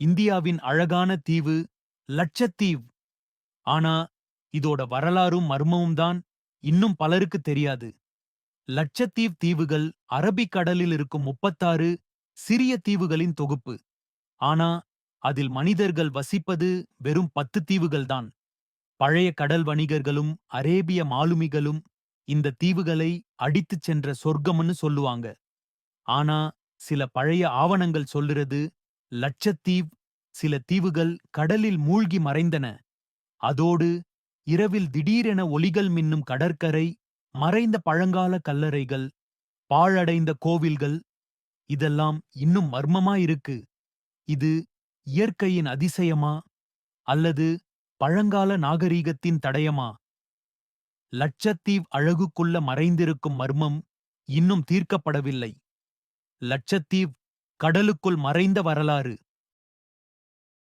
இந்தியாவின் அழகான தீவு லட்சத்தீவ். ஆனா, இதோட வரலாறும் மர்மமும் தான் இன்னும் பலருக்கு தெரியாது. லட்சத்தீவ் தீவுகள் அரபிக்கடலில் இருக்கும் 36 சிறிய தீவுகளின் தொகுப்பு. ஆனா, அதில் மனிதர்கள் வசிப்பது வெறும் 10 தீவுகள் தான். பழைய கடல் வணிகர்களும் அரேபிய மாலுமிகளும் இந்த தீவுகளை அடித்துச் சென்ற சொர்க்கம்னு சொல்லுவாங்க. ஆனா, சில பழைய ஆவணங்கள் சொல்லுறது லட்சத்தீவ் சில தீவுகள் கடலில் மூழ்கி மறைந்தன. அதோடு இரவில் திடீரென ஒளிகள் மின்னும் கடற்கரை, மறைந்த பழங்கால கல்லறைகள், பாழடைந்த கோவில்கள் இதெல்லாம் இன்னும் மர்மமா இருக்கு. இது இயற்கையின் அதிசயமா அல்லது பழங்கால நாகரீகத்தின் தடயமா? லட்சத்தீவ் அழகுக்குள்ள மறைந்திருக்கும் மர்மம் இன்னும் தீர்க்கப்படவில்லை. லட்சத்தீவ் கடலுக்குள் மறைந்த வரலாறு.